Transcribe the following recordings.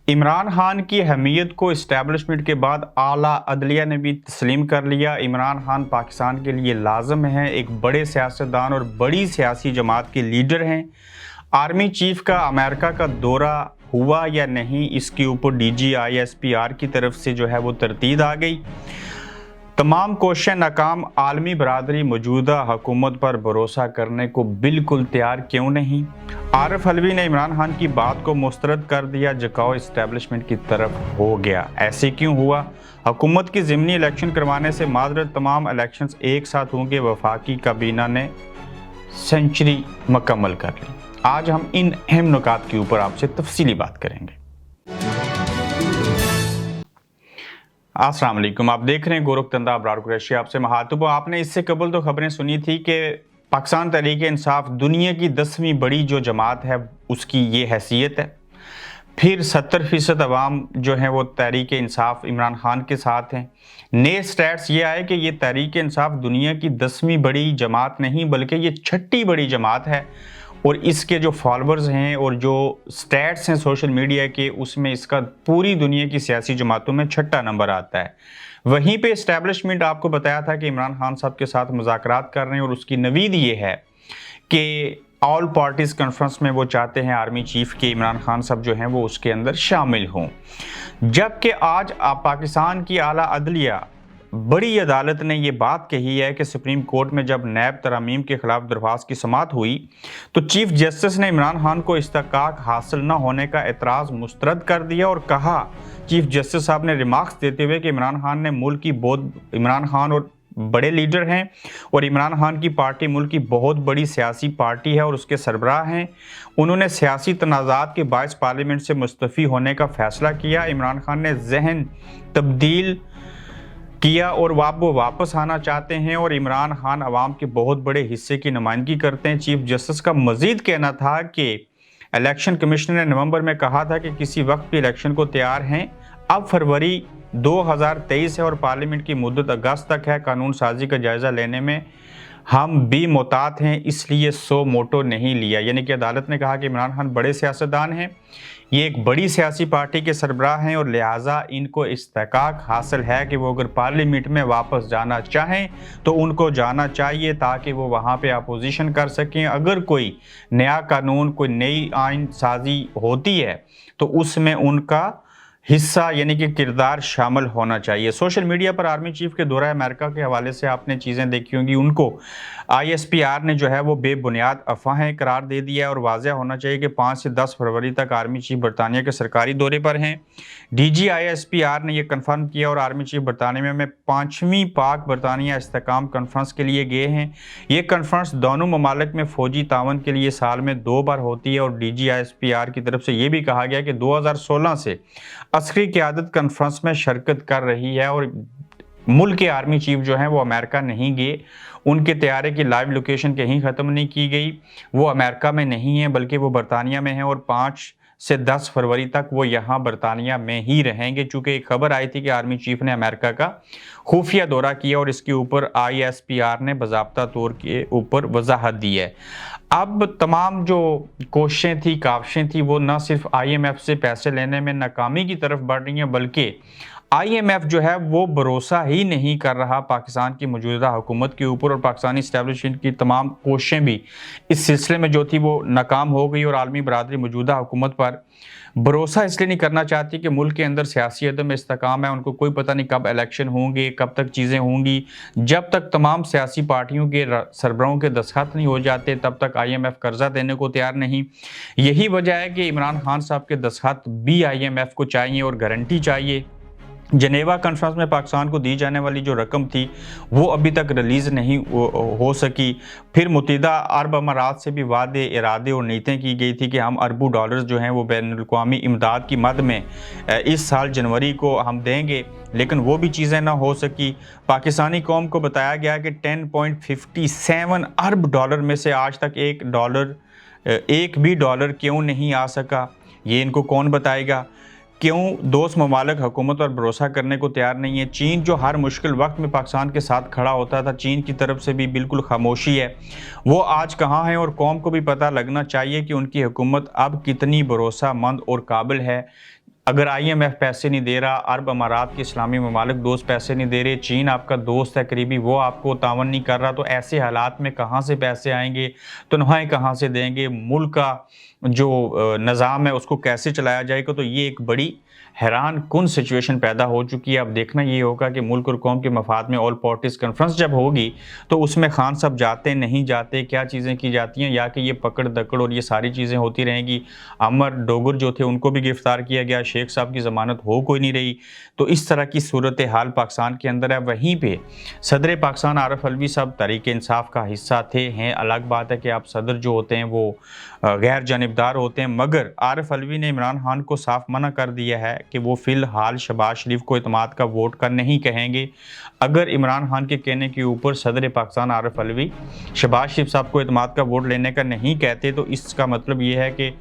इमरान खान की अहमियत को इस्टेब्लिशमेंट के बाद आला अदलिया ने भी तस्लीम कर लिया। इमरान खान पाकिस्तान के लिए लाजम है, एक बड़े सियासतदान और बड़ी सियासी जमात के लीडर हैं। आर्मी चीफ का अमेरिका का दौरा हुआ या नहीं, इसके ऊपर DGISPR की तरफ से जो है वो तरतीब आ गई। तमाम कोशिशें नाकाम, आलमी बरादरी मौजूदा हुकूमत पर भरोसा करने को बिल्कुल तैयार क्यों नहीं। आरिफ अलवी ने इमरान खान की बात को मुस्तरद कर दिया, झुकाव इस्टेब्लिशमेंट की तरफ हो गया। ऐसे क्यों हुआ? हुकूमत की ज़िमनी इलेक्शन करवाने से माजरत, तमाम इलेक्शंस एक साथ होंगे। वफाकी काबीना ने सेंचुरी मुकम्मल कर ली। आज हम इन अहम नुकात के ऊपर आपसे तफसीली बात करेंगे। अस्सलाम वालेकुम, आप देख रहे हैं गोरखतंदा अबरार कुरैशी। आपसे महातुबो। आपने इससे कबल तो खबरें सुनी थी कि पाकिस्तान तहरीक-ए-इंसाफ दुनिया की 10वीं बड़ी जो जमात है उसकी ये हैसियत है। फिर 70% अवाम जो है वो तहरीक-ए-इंसाफ इमरान खान के साथ हैं। नए स्टैट्स ये आए कि ये तहरीक-ए-इंसाफ दुनिया की 10वीं बड़ी जमात नहीं बल्कि ये 6ठी बड़ी जमात है, और इसके जो फॉलोअर्स हैं और जो स्टैट्स हैं सोशल मीडिया के, उसमें इसका पूरी दुनिया की सियासी जमातों में 6ठा नंबर आता है। वहीं पे इस्टेब्लिशमेंट आपको बताया था कि इमरान खान साहब के साथ मुज़ाकरात कर रहे हैं, और उसकी नवीद ये है कि ऑल पार्टीज़ कॉन्फ्रेंस में वो चाहते हैं आर्मी चीफ के इमरान खान साहब जो हैं वो उसके अंदर शामिल हों। जबकि आज पाकिस्तान की आला अदलिया बड़ी अदालत ने यह बात कही है कि सुप्रीम कोर्ट में जब नैब तरमीम के खिलाफ दरख्वास्त की समाअत हुई तो चीफ जस्टिस ने इमरान खान को इस्तेकाक हासिल न होने का एतराज़ मुस्तरद कर दिया, और कहा, चीफ जस्टिस साहब ने रिमार्क्स देते हुए कि इमरान खान और बड़े लीडर हैं, और इमरान खान की पार्टी मुल्क की बहुत बड़ी सियासी पार्टी है और उसके सरबराह हैं। उन्होंने सियासी तनाज़ात के बायस पार्लियामेंट से मुस्तफ़ी होने का फ़ैसला किया। इमरान खान ने जहन तब्दील किया और वो वापस आना चाहते हैं, और इमरान खान अवाम के बहुत बड़े हिस्से की नुमाइंदगी करते हैं। चीफ जस्टिस का मज़ीद कहना था कि इलेक्शन कमिश्नर ने नवंबर में कहा था कि किसी वक्त भी इलेक्शन को तैयार हैं। अब फरवरी 2023 है और पार्लियामेंट की मुद्दत अगस्त तक है। कानून साजी का जायज़ा लेने में हम भी मोहतात हैं, इसलिए सो मोटो नहीं लिया। यानी कि अदालत ने कहा कि इमरान खान बड़े सियासतदान हैं, ये एक बड़ी सियासी पार्टी के सरबराह हैं, और लिहाजा इनको इस्तेकाक हासिल है कि वो अगर पार्लियामेंट में वापस जाना चाहें तो उनको जाना चाहिए, ताकि वो वहाँ पे अपोजिशन कर सकें। अगर कोई नया कानून, कोई नई आइन साजी होती है तो उसमें उनका हिस्सा यानी कि किरदार शामिल होना चाहिए। सोशल मीडिया पर आर्मी चीफ के दौरा अमेरिका के हवाले से आपने चीज़ें देखी होंगी। उनको ISPR ने जो है वो बेबुनियाद अफवाहें करार दे दिया, और वाज़ह होना चाहिए कि 5 से 10 फरवरी तक आर्मी चीफ बरतानिया के सरकारी दौरे पर हैं। DGISPR ने यह कन्फर्म किया, और आर्मी चीफ बरतानिया में 5वीं पाक बरतानिया इस्तेकाम कॉन्फ्रेंस के लिए गए हैं। ये कॉन्फ्रेंस दोनों ममालिक में फ़ौजी तावन के लिए साल में 2 बार होती है, और DGISPR की तरफ से ये भी कहा गया कि 2016 से अस्करी क़यादत कॉन्फ्रेंस में शिरकत कर रही है, और मुल्क के आर्मी चीफ जो हैं वो अमेरिका नहीं गए। उनके तैयारे की लाइव लोकेशन कहीं ख़त्म नहीं की गई। वो अमेरिका में नहीं है बल्कि वो बरतानिया में है, और 5 से 10 फरवरी तक वो यहाँ बरतानिया में ही रहेंगे। चूँकि एक खबर आई थी कि आर्मी चीफ ने अमेरिका का खुफिया दौरा किया, और इसके ऊपर ISPR ने बाज़ाब्ता तौर के ऊपर वजाहत दी है। अब तमाम जो कोशिशें थी, काविशें थी, वो न सिर्फ IMF से पैसे लेने में नाकामी की तरफ बढ़ रही हैं, बल्कि IMF जो है वो भरोसा ही नहीं कर रहा पाकिस्तान की मौजूदा हुकूमत के ऊपर, और पाकिस्तानी इस्टेब्लिशमेंट की तमाम कोशिशें भी इस सिलसिले में जो थी वो नाकाम हो गई। और आलमी बरादरी मौजूदा हुकूमत पर भरोसा इसलिए नहीं करना चाहती कि मुल्क के अंदर सियासी अदम इस्तेकाम है। उनको कोई पता नहीं कब इलेक्शन होंगे, कब तक चीज़ें होंगी। जब तक तमाम सियासी पार्टियों के सरबराहों के दस्तखत नहीं हो जाते तब तक IMF कर्जा देने को तैयार नहीं। यही वजह है कि इमरान खान साहब के दस्तखत भी IMF को चाहिए, और गारंटी चाहिए। जनेवा कॉन्फ्रेंस में पाकिस्तान को दी जाने वाली जो रकम थी वो अभी तक रिलीज़ नहीं हो सकी। फिर मुत्तहिदा अरब अमारात से भी वादे, इरादे और नीयतें की गई थी कि हम अरबों डॉलर्स जो हैं वो बैनुल-अक़वामी इमदाद की मद में इस साल जनवरी को हम देंगे, लेकिन वो भी चीज़ें ना हो सकी। पाकिस्तानी कौम को बताया गया कि 10.57 अरब डॉलर में से आज तक एक भी डॉलर क्यों नहीं आ सका, ये इनको कौन बताएगा। क्यों दोस्त ममालिक हुकूमत पर भरोसा करने को तैयार नहीं है। चीन जो हर मुश्किल वक्त में पाकिस्तान के साथ खड़ा होता था, चीन की तरफ से भी बिल्कुल खामोशी है। वो आज कहाँ है, और कौम को भी पता लगना चाहिए कि उनकी हुकूमत अब कितनी भरोसामंद और काबिल है। अगर IMF पैसे नहीं दे रहा, अरब अमारात के इस्लामी ममालिक दोस्त पैसे नहीं दे रहे, चीन आपका दोस्त है करीबी, वो आपको तावन नहीं कर रहा, तो ऐसे हालात में कहाँ से पैसे आएंगे, तनख्वाहें कहाँ से देंगे, मुल्क का जो निज़ाम है उसको कैसे चलाया जाएगा। तो ये एक बड़ी हैरान कुन सिचुएशन पैदा हो चुकी है। अब देखना ये होगा कि मुल्क और कौम के मफाद में ऑल पार्टीज कॉन्फ्रेंस जब होगी तो उसमें खान साहब जाते नहीं जाते, क्या चीज़ें की जाती हैं, या कि ये पकड़ दकड़ और ये सारी चीज़ें होती रहेंगी। अमर डोगर जो थे उनको भी गिरफ्तार किया गया, शेख साहब की ज़मानत हो कोई नहीं रही। तो इस तरह की सूरत हाल पाकिस्तान के अंदर है। वहीं पर सदर पाकिस्तान आरिफ अलवी साहब तहरीक इंसाफ का हिस्सा थे, हैं। अलग बात है कि आप सदर जो होते हैं वो गैर जानिबदार होते हैं, मगर आरिफ अलवी ने इमरान खान को साफ मना कर दिया है कि वो फ़िलहाल शहबाज शरीफ को इत्मीनान का वोट का नहीं कहेंगे। अगर इमरान खान के कहने के ऊपर सदर पाकिस्तान आरिफ अलवी शहबाज शरीफ साहब को इत्मीनान का वोट लेने का नहीं कहते, तो इसका मतलब ये है कि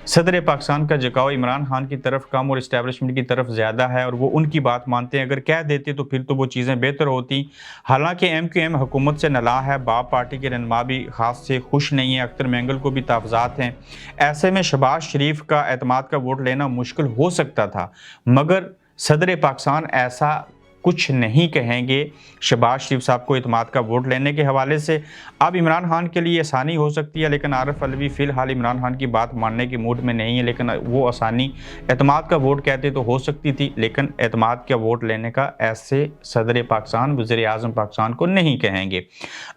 सदर पाकिस्तान का झुकाव इमरान खान की तरफ कम और इस्टेब्लिशमेंट की तरफ ज़्यादा है और वो उनकी बात मानते हैं। अगर कह देते तो फिर तो वो चीज़ें बेहतर होती। हालांकि MQM हुकूमत से नला है, बाप पार्टी के रहनुमा भी ख़ास से खुश नहीं है, अख्तर मैंगल को भी तहफ़्ज़ात हैं। ऐसे में शहबाज शरीफ का एतमाद का वोट लेना मुश्किल हो सकता था, मगर सदर पाकिस्तान ऐसा कुछ नहीं कहेंगे शहबाज शरीफ साहब को इत्मीनान का वोट लेने के हवाले से। अब इमरान खान के लिए आसानी हो सकती है, लेकिन आरिफ अलवी फ़िलहाल इमरान खान की बात मानने के मूड में नहीं है। लेकिन वो आसानी इत्मीनान का वोट कहते तो हो सकती थी, लेकिन इत्मीनान का वोट लेने का ऐसे सदर पाकिस्तान वज़ीर आज़म पाकिस्तान को नहीं कहेंगे।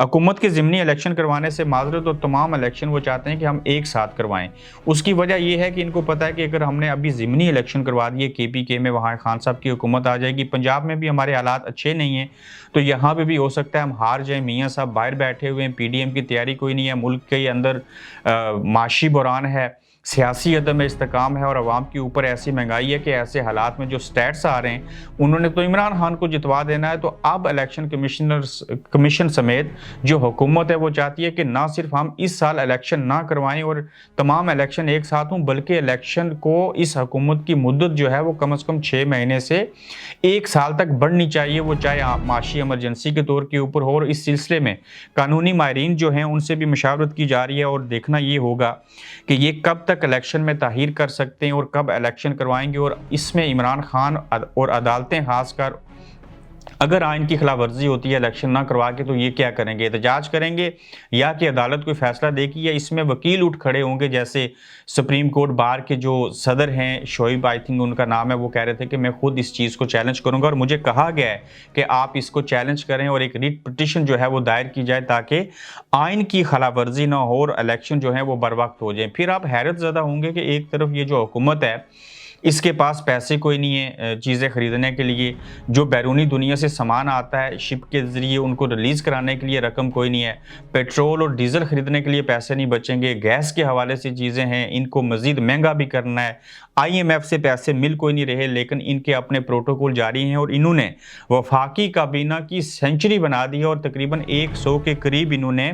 हुकूमत के ज़िमनी इलेक्शन करवाने से माजरत और तमाम इलेक्शन वो चाहते हैं कि हम एक साथ करवाएँ। उसकी वजह यह है कि इनको पता है कि अगर हमने अभी ज़िमनी इलेक्शन करवा दिए KPK में, वहाँ खान साहब की हुकूमत आ जाएगी। पंजाब में भी हमारे हालात अच्छे नहीं हैं, तो यहाँ पे भी हो सकता है हम हार जाएं। मियाँ साहब बाहर बैठे हुए हैं, PDM की तैयारी कोई नहीं है, मुल्क के अंदर माशी बुरान है, सियासी अदम इस्तेकाम है और अवाम के ऊपर ऐसी महंगाई है कि ऐसे हालात में जो स्टैट्स आ रहे हैं, उन्होंने तो इमरान खान को जितवा देना है। तो अब इलेक्शन कमीशन समेत जो हुकूमत है वो चाहती है कि ना सिर्फ हम इस साल इलेक्शन ना करवाएं और तमाम इलेक्शन एक साथ हों, बल्कि इलेक्शन को इस हुकूमत की मुद्दत जो है वो कम से कम 6 महीने से 1 साल तक बढ़नी चाहिए, वो चाहे माशी इमरजेंसी के तौर के ऊपर हो। और इस सिलसिले में कानूनी माहिरीन जो हैं उनसे भी मशावरत की जा रही है और देखना ये होगा कि ये कब तक इलेक्शन में ताहीर कर सकते हैं और कब इलेक्शन करवाएंगे। और इसमें इमरान खान और अदालतें खासकर अगर आइन की खिलाफ वर्जी होती है इलेक्शन ना करवा के, तो ये क्या करेंगे, एहतजाज करेंगे या कि अदालत कोई फैसला देगी, या इसमें वकील उठ खड़े होंगे। जैसे सुप्रीम कोर्ट बार के जो सदर हैं, शोएब आई थिंक उनका नाम है, वो कह रहे थे कि मैं खुद इस चीज़ को चैलेंज करूंगा और मुझे कहा गया है कि आप इसको चैलेंज करें और एक रिट पिटिशन जो है वो दायर की जाए ताकि आइन की खिलाफ वर्जी ना हो और इलेक्शन जो है वो बर वक्त हो जाए। फिर आप हैरत ज़दा होंगे कि एक तरफ ये जो हुकूमत है इसके पास पैसे कोई नहीं है चीज़ें ख़रीदने के लिए, जो बैरूनी दुनिया से सामान आता है शिप के ज़रिए उनको रिलीज़ कराने के लिए रकम कोई नहीं है, पेट्रोल और डीज़ल ख़रीदने के लिए पैसे नहीं बचेंगे, गैस के हवाले से चीज़ें हैं, इनको मज़ीद महंगा भी करना है, IMF से पैसे मिल कोई नहीं रहे, लेकिन इनके अपने प्रोटोकॉल जारी हैं और इन्होंने वफाकी काबीना की सेंचुरी बना दी है और तकरीबन 100 के करीब इन्होंने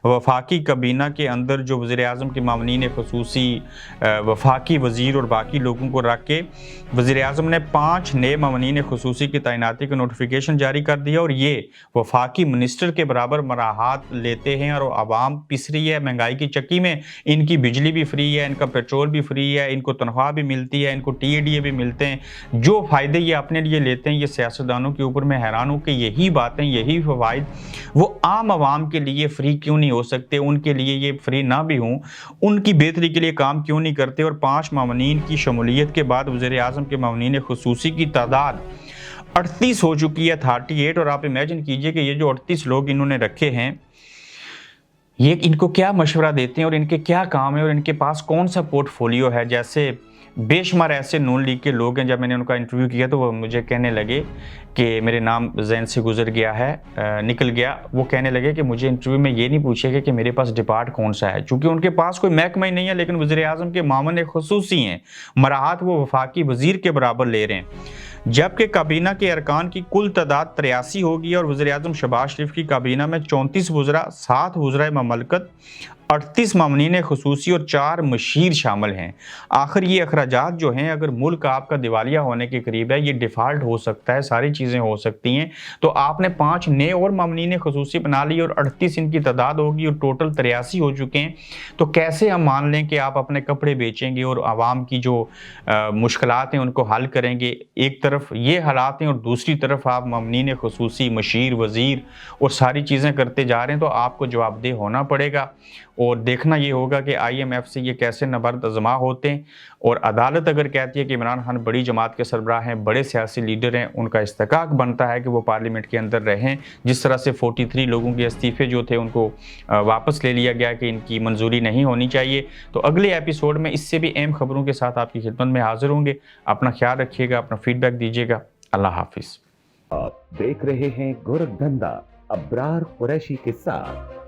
वफाकी काबीना के अंदर जो वज़ीर आज़म के मामनीन खुसूसी, वफाकी वज़ीर और बाकी लोगों को रख के वज़ीर आज़म ने 5 नए मामनीन खुसूसी की तैनाती का नोटिफिकेशन जारी कर दिया और ये वफाकी मिनिस्टर के बराबर मराहत लेते हैं और आवाम पिस रही है महंगाई की चक्की में। इनकी बिजली भी फ्री है, इनका पेट्रोल भी फ्री है, इनको तनख्वाह भी मिलती है, इनको TADA भी मिलते हैं। जो फ़ायदे ये अपने लिए लेते हैं, ये सियासतदानों के ऊपर मैं हैरान हूँ कि यही बातें, यही फ़वाइद वो आम आवाम के लिए फ्री क्यों नहीं हो सकते, उनके लिए ये फ्री ना भी हों, उनकी बेहतरी के लिए काम क्यों नहीं करते। और 5 मामनीन की शमूलियत के बाद वज़ीर आज़म के मामनीन खुसूसी की तादाद 38 हो चुकी है, 38। और आप इमेजिन कीजिए कि ये जो 38 लोग इन्होंने रखे हैं, ये इनको क्या मशवरा देते हैं और इनके क्या काम है और इनके पास कौन सा पोर्टफोलियो है। जैसे बेशुमार ऐसे नून लीग के लोग हैं, जब मैंने उनका इंटरव्यू किया तो वो मुझे कहने लगे कि मेरे नाम जहन से गुजर गया है, निकल गया। वो कहने लगे कि मुझे इंटरव्यू में ये नहीं पूछेगा कि मेरे पास डिपार्ट कौन सा है, चूँकि उनके पास कोई महकमा ही नहीं है, लेकिन वज़ीर आज़म के मामले खुसूसी हैं, मराहत वो वफाकी वज़ीर के बराबर ले रहे हैं। जबकि काबीना के अरकान की कुल तादाद 83 होगी और वज़ीर आज़म शहबाज शरीफ की काबीना में 34 वज़रा, 7 वज़राए ममलकत 38 मामनीन खुसूसी और 4 मशीर शामिल हैं। आखिर ये अखराजात जो हैं, अगर मुल्क आपका दिवालिया होने के करीब है, ये डिफ़ॉल्ट हो सकता है, सारी चीज़ें हो सकती हैं, तो आपने 5 नए और मामनीन खुसूसी बना ली और 38 इनकी तादाद होगी और टोटल 83 हो चुके हैं। तो कैसे हम मान लें कि आप अपने कपड़े बेचेंगे और आवाम की जो मुश्किलात हैं उनको हल करेंगे। एक तरफ ये हालात हैं और दूसरी तरफ आप मामनीन खुसूसी, मशीर, वज़ीर और सारी चीज़ें करते जा रहे हैं, तो आपको जवाबदेह होना पड़ेगा। और देखना ये होगा कि IMF से ये कैसे नबर्द आज़मा होते हैं। और अदालत अगर कहती है कि इमरान खान बड़ी जमात के सरबराह हैं, बड़े सियासी लीडर हैं, उनका इस्तेकाक बनता है कि वो पार्लियामेंट के अंदर रहें। जिस तरह से 43 लोगों के इस्तीफ़े जो थे उनको वापस ले लिया गया कि इनकी मंजूरी नहीं होनी चाहिए। तो अगले एपिसोड में इससे भी अहम खबरों के साथ आपकी खिदमत में हाजिर होंगे। अपना ख्याल रखिएगा, अपना फीडबैक दीजिएगा। अल्लाह हाफिज़। आप देख रहे हैं गोरखधंधा अब्रार कुरैशी के साथ।